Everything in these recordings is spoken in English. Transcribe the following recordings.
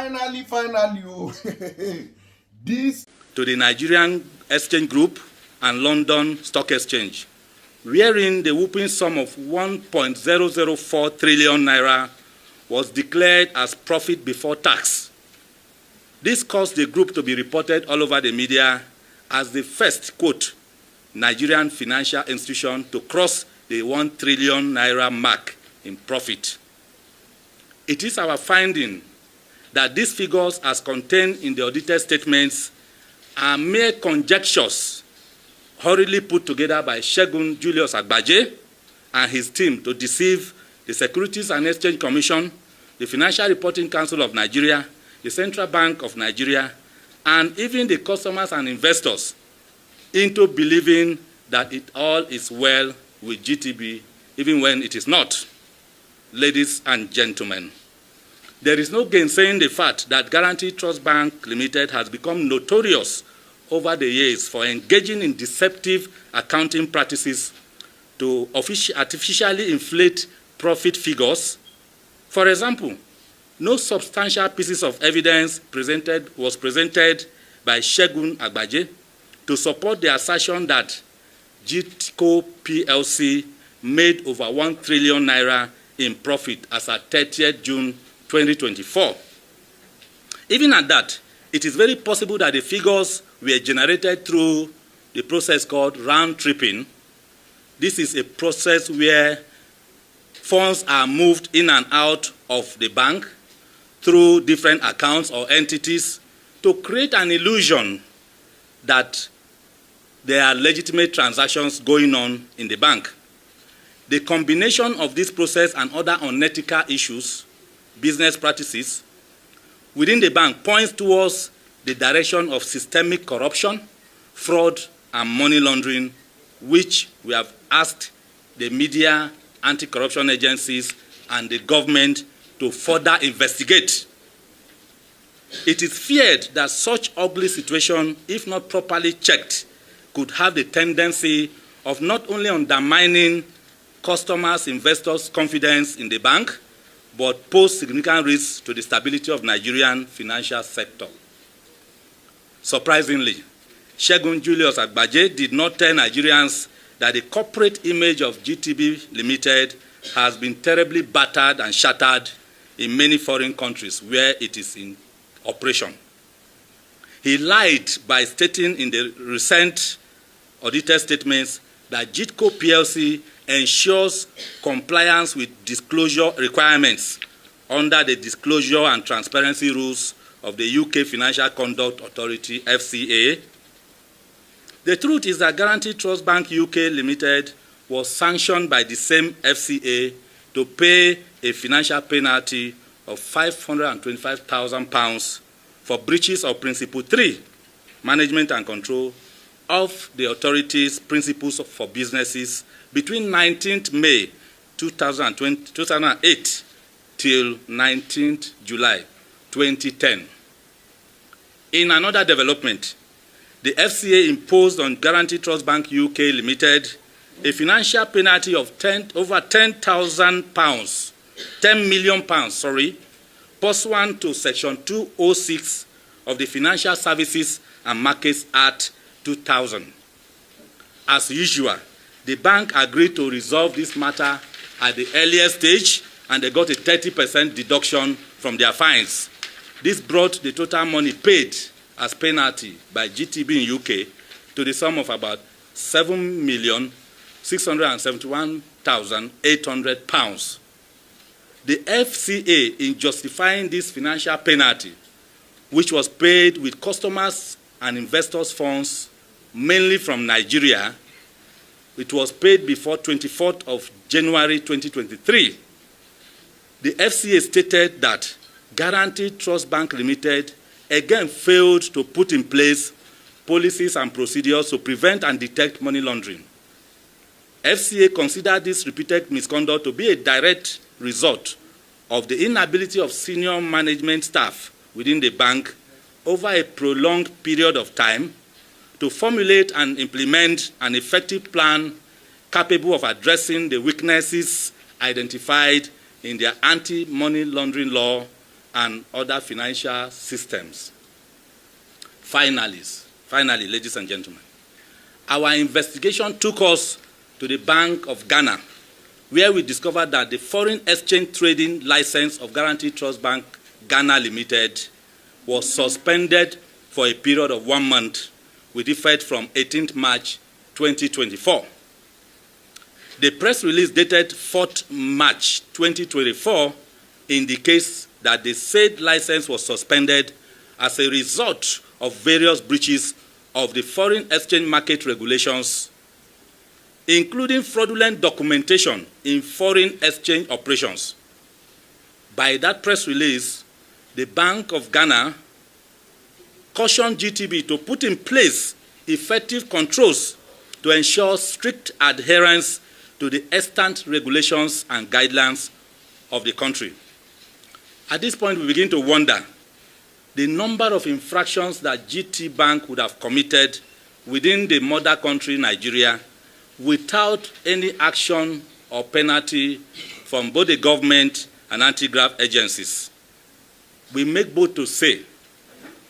Finally, oh, this to the Nigerian Exchange Group and London Stock Exchange, wherein the whooping sum of 1.004 trillion naira was declared as profit before tax. This caused the group to be reported all over the media as the first, quote, Nigerian financial institution to cross the 1 trillion naira mark in profit. It is our finding that these figures, as contained in the audited statements, are mere conjectures hurriedly put together by Segun Julius Agbaje and his team to deceive the Securities and Exchange Commission, the Financial Reporting Council of Nigeria, the Central Bank of Nigeria, and even the customers and investors into believing that it all is well with GTB, even when it is not. Ladies and gentlemen, there is no gainsaying the fact that Guaranty Trust Bank Limited has become notorious over the years for engaging in deceptive accounting practices to artificially inflate profit figures. For example, no substantial pieces of evidence was presented by Segun Agbaje to support the assertion that GTCO PLC made over 1 trillion naira in profit as at 30th June 2024. Even at that, it is very possible that the figures were generated through the process called round tripping. This is a process where funds are moved in and out of the bank through different accounts or entities to create an illusion that there are legitimate transactions going on in the bank. The combination of this process and other unethical issues, business practices, within the bank points towards the direction of systemic corruption, fraud, and money laundering, which we have asked the media, anti-corruption agencies, and the government to further investigate. It is feared that such ugly situation, if not properly checked, could have the tendency of not only undermining customers, investors' confidence in the bank, but pose significant risks to the stability of Nigerian financial sector. Surprisingly, Segun Julius Agbaje did not tell Nigerians that the corporate image of GTB Limited has been terribly battered and shattered in many foreign countries where it is in operation. He lied by stating in the recent audited statements that GTCO PLC ensures compliance with disclosure requirements under the disclosure and transparency rules of the UK Financial Conduct Authority, FCA. The truth is that Guaranty Trust Bank UK Limited was sanctioned by the same FCA to pay a financial penalty of £525,000 for breaches of Principle 3, Management and Control, of the authority's principles for businesses between 19th May 2008 till 19th July 2010. In another development, the FCA imposed on Guaranty Trust Bank UK Limited a financial penalty of over £10,000, £10 million, pursuant to Section 206 of the Financial Services and Markets Act 2000. As usual, the bank agreed to resolve this matter at the earliest stage, and they got a 30% deduction from their fines. This brought the total money paid as penalty by GTB in UK to the sum of about £7,671,800. The FCA, in justifying this financial penalty, which was paid with customers and investors' funds, mainly from Nigeria, it was paid before 24th of January 2023. The FCA stated that Guaranty Trust Bank Limited again failed to put in place policies and procedures to prevent and detect money laundering. FCA considered this repeated misconduct to be a direct result of the inability of senior management staff within the bank over a prolonged period of time to formulate and implement an effective plan capable of addressing the weaknesses identified in their anti-money laundering law and other financial systems. Finally, ladies and gentlemen, our investigation took us to the Bank of Ghana, where we discovered that the foreign exchange trading license of Guaranty Trust Bank Ghana Limited was suspended for a period of 1 month with effect from 18th March 2024. The press release dated 4th March 2024 indicates that the said license was suspended as a result of various breaches of the foreign exchange market regulations, including fraudulent documentation in foreign exchange operations. By that press release, the Bank of Ghana cautioned GTB to put in place effective controls to ensure strict adherence to the extant regulations and guidelines of the country. At this point, we begin to wonder the number of infractions that GT Bank would have committed within the mother country, Nigeria, without any action or penalty from both the government and anti-graft agencies. We make bold to say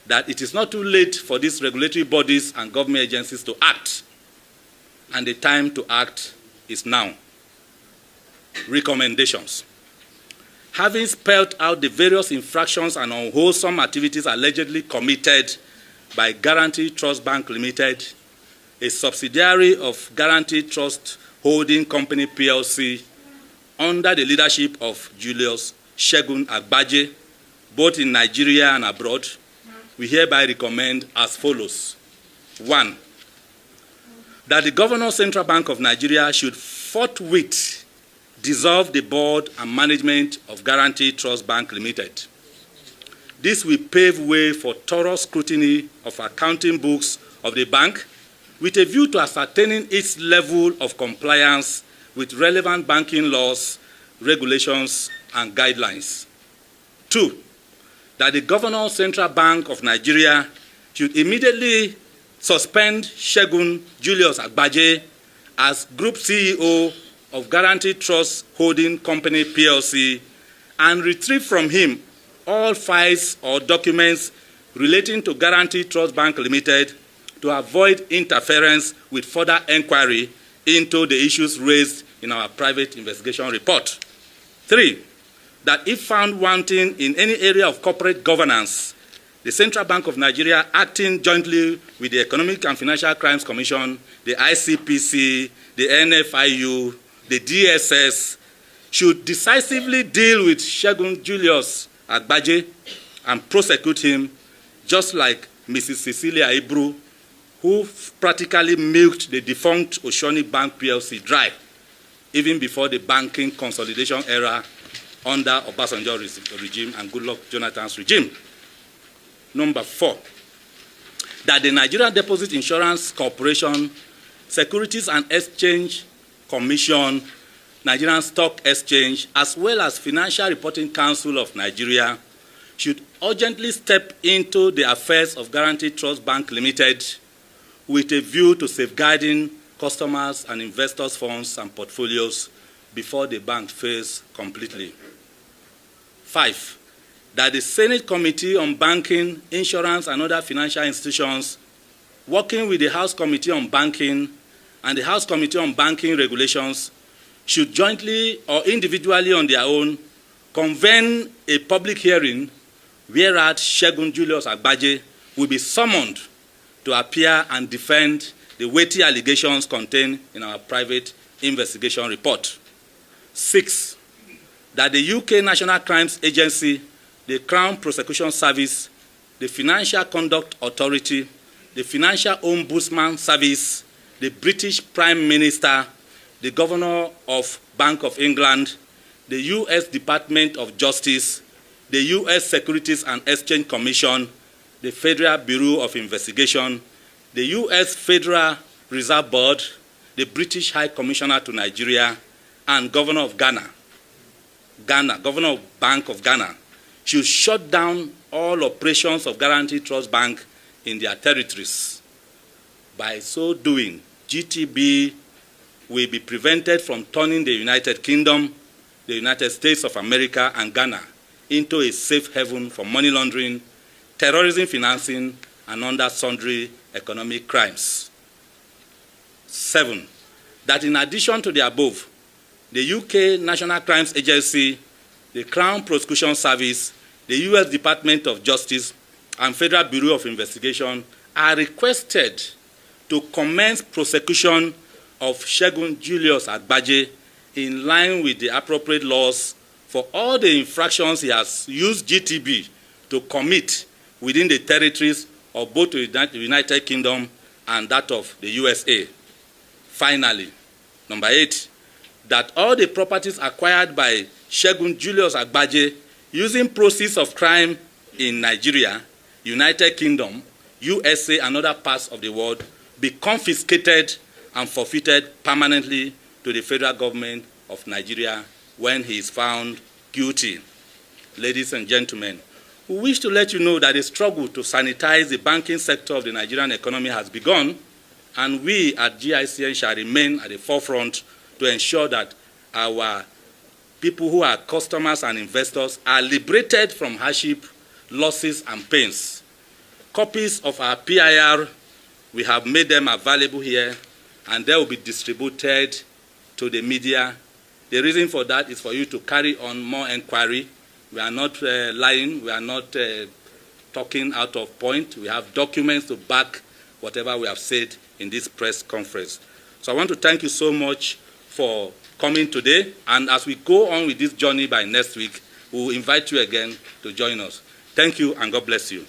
that it is not too late for these regulatory bodies and government agencies to act, and the time to act is now. Recommendations. Having spelled out the various infractions and unwholesome activities allegedly committed by Guaranty Trust Bank Limited, a subsidiary of Guaranty Trust Holding Company PLC, under the leadership of Julius Segun Agbaje, both in Nigeria and abroad, we hereby recommend as follows. 1, that the Governor Central Bank of Nigeria should forthwith dissolve the board and management of Guaranty Trust Bank Limited. This will pave way for thorough scrutiny of accounting books of the bank with a view to ascertaining its level of compliance with relevant banking laws, regulations, and guidelines. 2, that the Governor Central Bank of Nigeria should immediately suspend Segun Julius Agbaje as Group CEO of Guaranty Trust Holding Company PLC and retrieve from him all files or documents relating to Guaranty Trust Bank Limited to avoid interference with further inquiry into the issues raised in our private investigation report. 3, that if found wanting in any area of corporate governance, the Central Bank of Nigeria, acting jointly with the Economic and Financial Crimes Commission, the ICPC, the NFIU, the DSS, should decisively deal with Segun Julius Agbaje and prosecute him, just like Mrs. Cecilia Ibru, who practically milked the defunct Oceanic Bank PLC dry, even before the banking consolidation era under Obasanjo regime and Goodluck Jonathan's regime. Number 4, that the Nigerian Deposit Insurance Corporation, Securities and Exchange Commission, Nigerian Stock Exchange, as well as Financial Reporting Council of Nigeria should urgently step into the affairs of Guaranty Trust Bank Limited with a view to safeguarding customers and investors' funds and portfolios before the bank fails completely. 5, that the Senate Committee on Banking, Insurance, and Other Financial Institutions, working with the House Committee on Banking and the House Committee on Banking Regulations, should jointly or individually on their own convene a public hearing whereat Segun Julius Agbaje will be summoned to appear and defend the weighty allegations contained in our private investigation report. 6, that the UK National Crimes Agency, the Crown Prosecution Service, the Financial Conduct Authority, the Financial Ombudsman Service, the British Prime Minister, the Governor of Bank of England, the US Department of Justice, the US Securities and Exchange Commission, the Federal Bureau of Investigation, the US Federal Reserve Board, the British High Commissioner to Nigeria, and Governor of Ghana, Governor of Bank of Ghana, should shut down all operations of Guaranty Trust Bank in their territories. By so doing, GTB will be prevented from turning the United Kingdom, the United States of America, and Ghana into a safe haven for money laundering, terrorism financing, and other sundry economic crimes. 7, that in addition to the above, the UK National Crimes Agency, the Crown Prosecution Service, the US Department of Justice, and Federal Bureau of Investigation are requested to commence prosecution of Segun Julius Agbaje in line with the appropriate laws for all the infractions he has used GTB to commit within the territories of both the United Kingdom and that of the USA. Finally, number 8, that all the properties acquired by Segun Julius Agbaje using proceeds of crime in Nigeria, United Kingdom, USA, and other parts of the world be confiscated and forfeited permanently to the federal government of Nigeria when he is found guilty. Ladies and gentlemen, we wish to let you know that the struggle to sanitize the banking sector of the Nigerian economy has begun, and we at GICN shall remain at the forefront to ensure that our people who are customers and investors are liberated from hardship, losses, and pains. Copies of our PIR, we have made them available here, and they will be distributed to the media. The reason for that is for you to carry on more inquiry. We are not lying. We are not talking out of point. We have documents to back whatever we have said in this press conference. So I want to thank you so much for coming today. And as we go on with this journey by next week, we will invite you again to join us. Thank you, and God bless you.